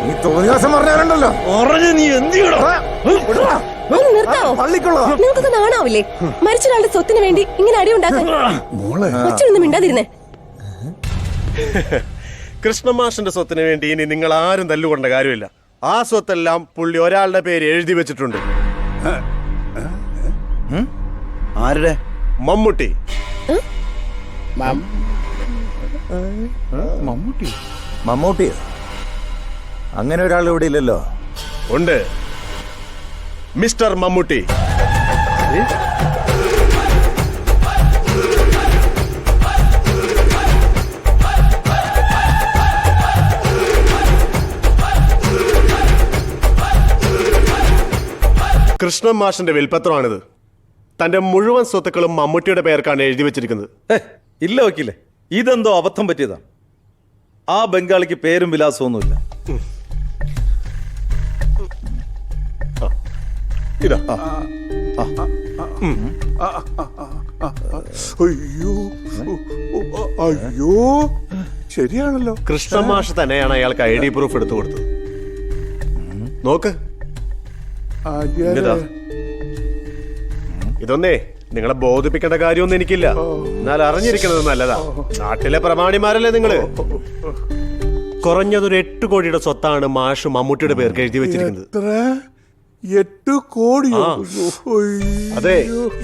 നീ തോന്നിയാസം പറഞ്ഞാലുണ്ടല്ലോ നീ നിങ്ങൾക്കൊക്കെ നാണാവില്ലേ? മരിച്ചൊരാളുടെ സ്വത്തിന് വേണ്ടി ഇങ്ങനെ അടിയുണ്ടാക്കാൻ. അച്ഛനൊന്നും മിണ്ടാതിരുന്നേ. കൃഷ്ണമാഷിന്റെ സ്വത്തിന് വേണ്ടി ഇനി നിങ്ങൾ ആരും തല്ലുകൊണ്ട കാര്യമില്ല. ആ സ്വത്തെല്ലാം പുള്ളി ഒരാളുടെ പേര് എഴുതി വെച്ചിട്ടുണ്ട്. ആരുടെ? മമ്മൂട്ടി. മമ്മൂട്ടിയോ? അങ്ങനെ ഒരാൾ ഇവിടെ ഇല്ലല്ലോ. ഉണ്ട്, മിസ്റ്റർ മമ്മൂട്ടി. കൃഷ്ണൻ മാഷിന്റെ വിൽപത്രമാണിത്. തന്റെ മുഴുവൻ സ്വത്തുക്കളും മമ്മൂട്ടിയുടെ പേർക്കാണ് എഴുതി വെച്ചിരിക്കുന്നത്. ഇല്ല വക്കീലെ, ഇതെന്തോ അബദ്ധം പറ്റിയതാണ്. ആ ബംഗാളിക്ക് പേരും വിലാസമൊന്നുമില്ല. ഇതാ. അയ്യോ ശരിയാണല്ലോ. കൃഷ്ണൻ മാഷ് തന്നെയാണ് അയാൾക്ക് ID പ്രൂഫ് എടുത്തു കൊടുത്തത്. നോക്ക്. ഇതൊന്നേ നിങ്ങളെ ബോധിപ്പിക്കേണ്ട കാര്യമൊന്നും എനിക്കില്ല. എന്നാൽ അറിഞ്ഞിരിക്കുന്നത് നല്ലതാ. നാട്ടിലെ പ്രമാണിമാരല്ലേ നിങ്ങള്. കുറഞ്ഞതൊരു 8 കോടിയുടെ സ്വത്താണ് മാഷ് മമ്മൂട്ടിയുടെ പേർക്ക് എഴുതി വെച്ചിരിക്കുന്നത്. 8 കോടി? അതെ,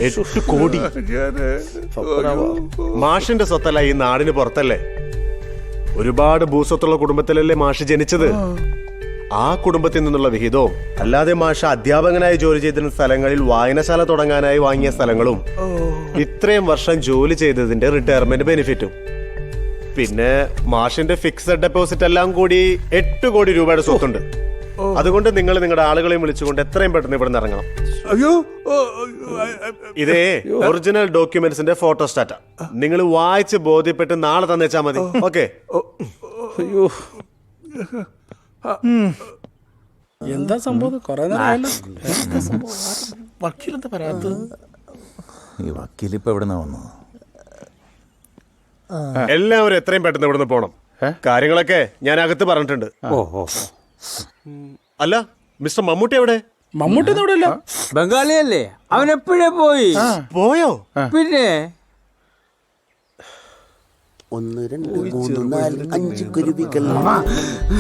8 കോടി. മാഷിന്റെ സ്വത്തല്ല ഈ നാടിന് പുറത്തല്ലേ. ഒരുപാട് ഭൂസ്വത്തുള്ള കുടുംബത്തിലല്ലേ മാഷ് ജനിച്ചത്. ആ കുടുംബത്തിൽ നിന്നുള്ള വിഹിതവും അല്ലാതെ മാഷ അധ്യാപകനായി ജോലി ചെയ്തിരുന്ന സ്ഥലങ്ങളിൽ വായനശാല തുടങ്ങാനായി വാങ്ങിയ സ്ഥലങ്ങളും ഇത്രയും വർഷം ജോലി ചെയ്തതിന്റെ റിട്ടയർമെന്റ് ബെനിഫിറ്റും പിന്നെ മാഷിന്റെ ഫിക്സഡ് ഡെപ്പോസിറ്റ് എല്ലാം കൂടി 8 കോടി രൂപയുടെ സ്വത്തുണ്ട്. അതുകൊണ്ട് നിങ്ങൾ നിങ്ങളുടെ ആളുകളെയും വിളിച്ചുകൊണ്ട് എത്രയും പെട്ടെന്ന് ഇവിടെ നിന്ന് ഇറങ്ങണം. അയ്യോ, ഇതേ ഒറിജിനൽ ഡോക്യുമെന്റ്സിന്റെ ഫോട്ടോസ്റ്റാറ്റ. നിങ്ങൾ വായിച്ച് ബോധ്യപ്പെട്ട് നാളെ തന്നേച്ചാ മതി. ഓക്കെ? അയ്യോ, എന്താ സംഭവം? വക്കീലെന്താ പറയാത്തത്? ഈ വക്കീലിപ്പോ എവിടെ വന്നു? എല്ലാവരും എത്രയും പെട്ടെന്ന് ഇവിടുന്ന് പോണം. കാര്യങ്ങളൊക്കെ ഞാൻ അകത്ത് പറഞ്ഞിട്ടുണ്ട്. അല്ല, മിസ്റ്റർ മമ്മൂട്ടി എവിടെ? മമ്മൂട്ടി ഇവിടെ ഇല്ല. ബംഗാളിയല്ലേ, അവൻ എപ്പോഴേ പോയോ? പിന്നെ 1 2 3 4 5 കുരുവികൾ.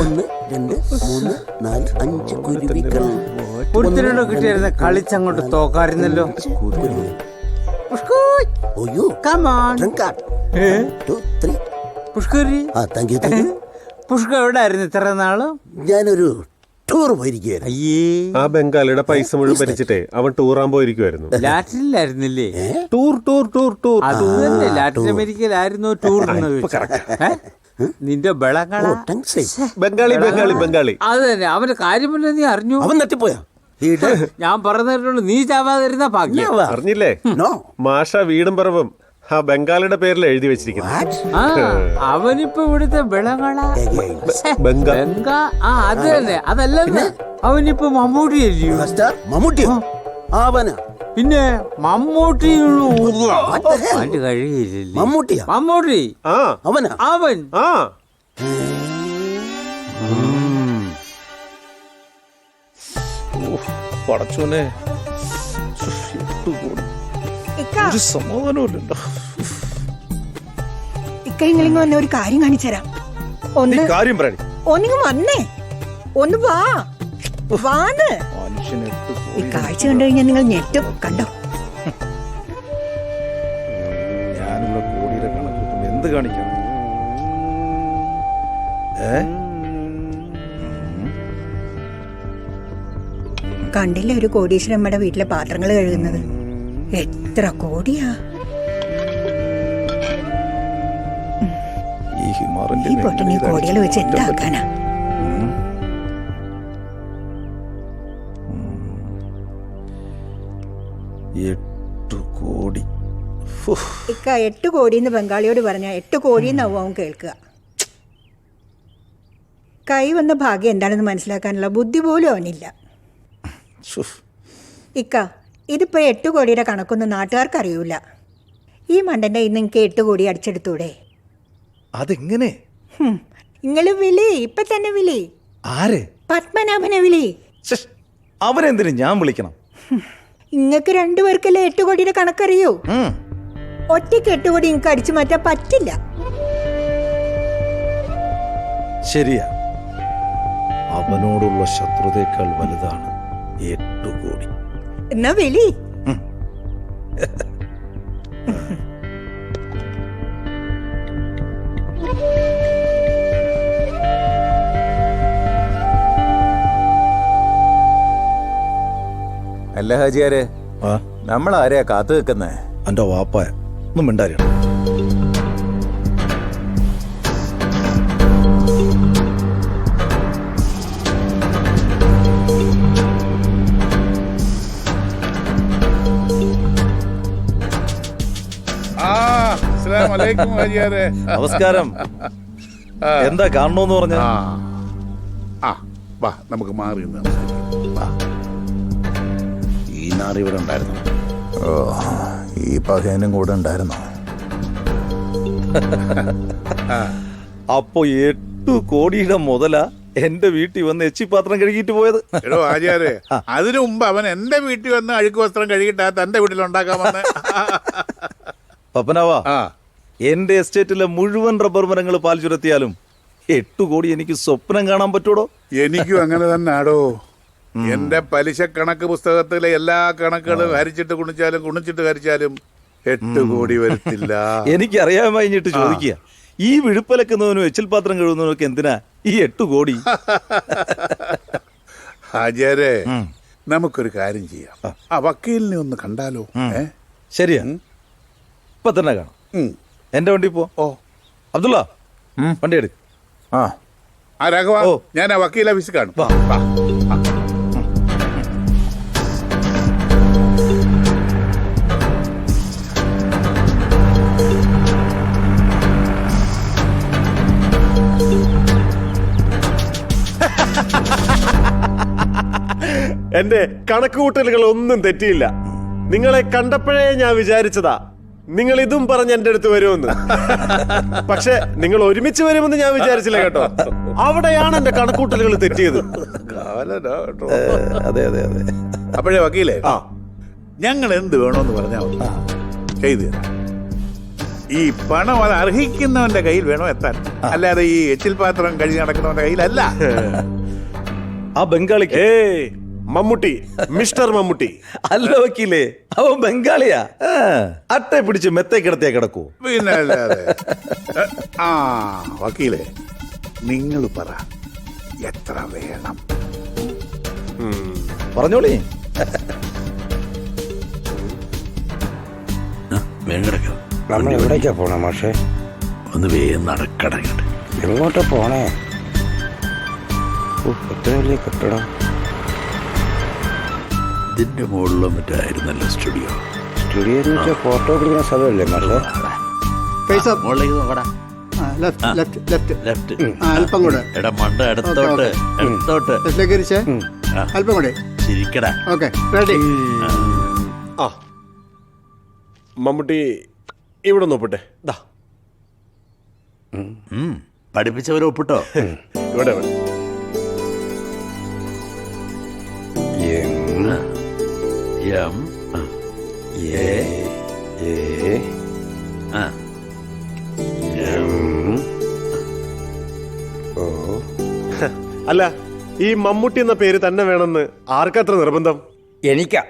1 2 3 4 5 കുരുവികൾ. ഒരുത്തിനോട് കിട്ടിയിരുന്ന കളിച്ചങ്ങോട്ട് തോക്കായിരുന്നല്ലോ. ഓയോ, പുഷ്കരി, പുഷ്ക എവിടെ ആയിരുന്നു ഇത്ര നാള്? ഞാനൊരു ടൂർ പോയിരിക്കുകയായിരുന്നു. അയ്യേ, ആ ബംഗാളിയുടെ പൈസ മുഴുവൻ ഭരിച്ചിട്ടേ അവൻ ടൂറാൻ പോയിരിക്കുവായിരുന്നു. ലാറ്റിനിലായിരുന്നില്ലേ? ടൂർ ടൂർ ടൂർ ടൂർ അത് തന്നെ, ലാറ്റിൻ അമേരിക്കയിലായിരുന്നു ടൂർ. നിന്റെ ബളങ്ങള ബംഗാളി ബംഗാളി ബംഗാളി അത് തന്നെ. അവന്റെ കാര്യമല്ല നീ അറിഞ്ഞു? അവൻ തട്ടിപ്പോയാ? ഞാൻ പറഞ്ഞിട്ടുള്ളൂ, നീ ചാവാതിരുന്ന ഭാഗ്യം. അറിഞ്ഞില്ലേ? മാഷ വീടും പറവും ആ ബംഗാളിയുടെ പേരിൽ എഴുതി വെച്ചിരിക്കുന്നു. അവനിപ്പോ ഇവിടുത്തെ ബളങ്ങള ബംഗാ. അത് തന്നെ. അതല്ല, അവനിപ്പോ മമ്മൂട്ടിയല്ലയോ? മമ്മൂട്ടിയോ? അവനാ പിന്നെ മമ്മൂട്ടി കഴിയില്ലേ? മമ്മൂട്ടിയാ? മമ്മൂട്ടി അവനാ? അവൻ പടച്ചോനെ, ഒരു സമാധാനമില്ലല്ലോ. ഇക്കയിങ്ങളിങ്ങ് വന്ന ഒരു കാര്യം കാണിച്ചുതരാം. കാര്യം പറയണേ. ഒന്നിങ്ങ് വന്നേ, ഒന്ന് വാ. വാന്ന് ഈ കാഴ്ച കണ്ടു കഴിഞ്ഞാൽ നിങ്ങൾ ഞെട്ടും. കണ്ടോ? ഞാനുള്ള കോടിയുടെ കണക്ക് എന്ത് കാണിക്കാം? കണ്ടില്ലേ ഒരു കോടീശ്വരമ്മയുടെ വീട്ടിലെ പാത്രങ്ങൾ കഴുകുന്നത്? എത്ര കോടിയാ! ഈ പൊട്ടണി കോടികൾ വെച്ച് എന്താക്കാനാ? ഇക്ക 8 കോടിന്ന് ബംഗാളിയോട് പറഞ്ഞ 8 കോടിന്നാവും അവൻ കേൾക്കുക. കൈ വന്ന ഭാഗ്യം എന്താണെന്ന് മനസ്സിലാക്കാനുള്ള ബുദ്ധി പോലും അവനില്ല. ഇക്ക, ഇതിപ്പോ 8 കോടിയുടെ കണക്കൊന്നും നാട്ടുകാർക്ക് അറിയൂല. ഈ മണ്ടന്റെ ഇന്ന് എനിക്ക് 8 കോടി അടിച്ചെടുത്തൂടെ? അതെങ്ങനെ? നിങ്ങൾ വിളി, ഇപ്പൊ തന്നെ വിളി. ആരെ? പത്മനാഭനെ വിളി. ശ്ശ്, അവനെന്തിനു ഞാൻ വിളിക്കണം? ഇങ്ങക്ക് രണ്ടുപേർക്കല്ലേ 8 കോടിയുടെ കണക്കറിയൂ. ഒറ്റയ്ക്ക് 8 കോടി ഇങ്ങക്ക് അടിച്ചു മാറ്റാൻ പറ്റില്ല. ശരിയാ, അവനോടുള്ള ശത്രുതയേക്കാൾ വലുതാണ് 8 കോടി. എന്നാ വിളി. അല്ല ഹാജിയാരെ, ആ, നമ്മൾ ആരെയാ കാത്തു നിൽക്കുന്നേ? എന്റെ വാപ്പായ ഒന്നും മിണ്ടാരിയാണ്. നമസ്കാരം. എന്താ കാണണോന്ന് പറഞ്ഞ? വാ നമുക്ക് മാറി നിന്ന് സംസാരിക്കാം. വാ. ഈ നാറി ഇവിടെ ഉണ്ടായിരുന്നു. ഓ, ഈ പകയനും കൂടെ ഉണ്ടായിരുന്നു. അപ്പൊ 8 കോടിയുടെ മുതലാ എന്റെ വീട്ടിൽ വന്ന് എച്ചിപ്പാത്രം കഴുകിയിട്ട് പോയത്. എടോ ആചാരെ, അതിനു മുമ്പ് അവൻ എന്റെ വീട്ടിൽ വന്ന് അഴുക്ക് വസ്ത്രം കഴുകിട്ടാ തന്റെ വീട്ടിൽ ഉണ്ടാക്കാമെന്ന്. പപ്പനാവാ, എന്റെ എസ്റ്റേറ്റിലെ മുഴുവൻ റബ്ബർ മരങ്ങൾ പാൽ ചുരത്തിയാലും 8 കോടി എനിക്ക് സ്വപ്നം കാണാൻ പറ്റൂടോ? എനിക്കും അങ്ങനെ തന്നെ ആടോ. എന്റെ പലിശ കണക്ക് പുസ്തകത്തിലെ എല്ലാ കണക്കുകളും ഹരിച്ചിട്ട് കുണിച്ചിട്ട് ഹരിച്ചാലും 8 കോടി വരത്തില്ല. എനിക്ക് അറിയാൻ കഴിഞ്ഞിട്ട് ചോദിക്കുക, ഈ വിഴുപ്പലക്കുന്നവനും എച്ചിൽ പാത്രം കഴുകുന്നവനൊക്കെ എന്തിനാ ഈ 8 കോടി? ആചാരെ, നമുക്കൊരു കാര്യം ചെയ്യാം. ആ വക്കീലിനെ ഒന്ന് കണ്ടാലോ? ശരിയാ, ഇപ്പൊ തന്നെ കാണാം. എന്റെ വണ്ടി പോ. ഓ അബ്ദുള്ള, വണ്ടി എടുക്ക്. ആ രാഘവ, ഓ. ഞാൻ ആ വക്കീൽ ഓഫീസിൽ കാണും. വാ. വാ. എന്റെ കണക്കുകൂട്ടലുകൾ ഒന്നും തെറ്റിയില്ല. നിങ്ങളെ കണ്ടപ്പോഴേ ഞാൻ വിചാരിച്ചതാ നിങ്ങൾ ഇതും പറഞ്ഞ് എന്റെ അടുത്ത് വരുമെന്ന്. പക്ഷെ നിങ്ങൾ ഒരുമിച്ച് വരുമെന്ന് ഞാൻ വിചാരിച്ചില്ല കേട്ടോ. അവിടെയാണ് എന്റെ കണക്കൂട്ടലുകൾ തെറ്റിയത്. അതെ അതെ അതെ. അപ്പോഴേ വക്കീലേ, ഞങ്ങൾ എന്ത് വേണോന്ന് പറഞ്ഞാൽ ചെയ്തു തരാം. ഈ പണം അത് അർഹിക്കുന്നവന്റെ കയ്യിൽ വേണോ എത്താൻ, അല്ലാതെ ഈ എച്ചിൽ പാത്രം കഴുകി നടക്കുന്നവന്റെ കയ്യിലല്ല. ആ ബംഗാളിക്ക് മമ്മൂട്ടി, മിസ്റ്റർ മമ്മൂട്ടി അല്ല വക്കീലേ, അവൻ ബംഗാളിയാ. അട്ടെ പിടിച്ച് മെത്തേ കിടത്തിയാ കിടക്കൂ. പിന്നെ അല്ലാതെ. ആ വക്കീലേ, നിങ്ങൾ പറ എത്ര വേണം? പറഞ്ഞോളി. നമ്മൾ എവിടേക്കാ പോണേ മാഷേ? ഒന്ന് വേഗം നടക്കടങ്ങട്ട്. എങ്ങോട്ടാ പോണേ? എത്ര വലിയ കെട്ടിടം. ഇതിന്റെ മുകളിലോ മറ്റായിരുന്നല്ലോ സ്റ്റുഡിയോ. സ്റ്റുഡിയോ എന്ന് വെച്ചാൽ ഫോട്ടോ പിടിക്കുന്ന സ്ഥലമല്ലേ മാഷേ? മുകളിലേക്ക് നോക്കടാ. ലെഫ്റ്റ്. അല്പം കൂടെ എടാ മണ്ട എടുത്തോട്ട്. അല്പം കൂടെ. ചിരിക്കടാ. Okay, ready. ആ മമ്മൂട്ടി ഇവിടെ നോക്കട്ടെ. ദാ പഠിപ്പിച്ചവരെ ഒപ്പിട്ടോ. ഇവിടെ എം എ അല്ല, ഈ മമ്മൂട്ടി എന്ന പേര് തന്നെ വേണമെന്ന് ആർക്കത്ര നിർബന്ധം? എനിക്കാ.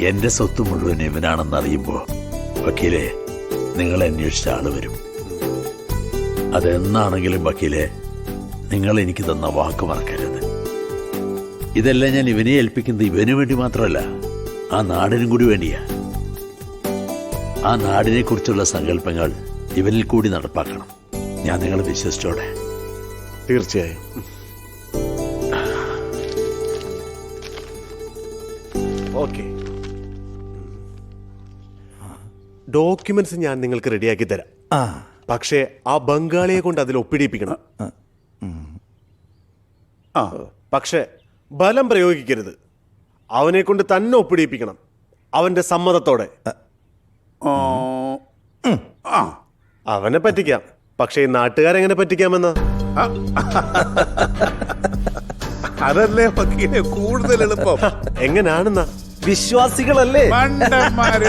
എന്റെ സ്വത്ത് മുഴുവൻ ഇവനാണെന്ന് അറിയുമ്പോ വക്കീലെ, നിങ്ങളെ അന്വേഷിച്ച ആള് വരും. അതെന്നാണെങ്കിലും വക്കീലെ, നിങ്ങൾ എനിക്ക് തന്ന വാക്ക് മറക്കരുത്. ഇതെല്ലാം ഞാൻ ഇവനെ ഏൽപ്പിക്കുന്നത് ഇവന് വേണ്ടി മാത്രമല്ല, ആ നാടിനും കൂടി വേണ്ടിയാ. ആ നാടിനെ കുറിച്ചുള്ള സങ്കല്പങ്ങൾ ഇവനിൽ കൂടി നടപ്പാക്കണം. ഞാൻ നിങ്ങളെ വിശ്വസിച്ചോടെ. തീർച്ചയായും. ഓക്കെ, ഡോക്യുമെന്റ്സ് ഞാൻ നിങ്ങൾക്ക് റെഡിയാക്കി തരാം. പക്ഷേ ആ ബംഗാളിയെ കൊണ്ട് അതിൽ ഒപ്പിടിപ്പിക്കണം. പക്ഷെ ബലം പ്രയോഗിക്കരുത്. അവനെ കൊണ്ട് തന്നെ ഒപ്പിടിപ്പിക്കണം. അവന്റെ സമ്മതത്തോടെ. ഓ, ആ അവനെ പറ്റിക്കാം, പക്ഷെ ഈ നാട്ടുകാരെങ്ങനെ പറ്റിക്കാമെന്നാ? അതല്ലേ വക്കീലെ കൂടുതൽ എളുപ്പം. എങ്ങനാണെന്നാ? വിശ്വാസികളല്ലേ? മണ്ടന്മാര്.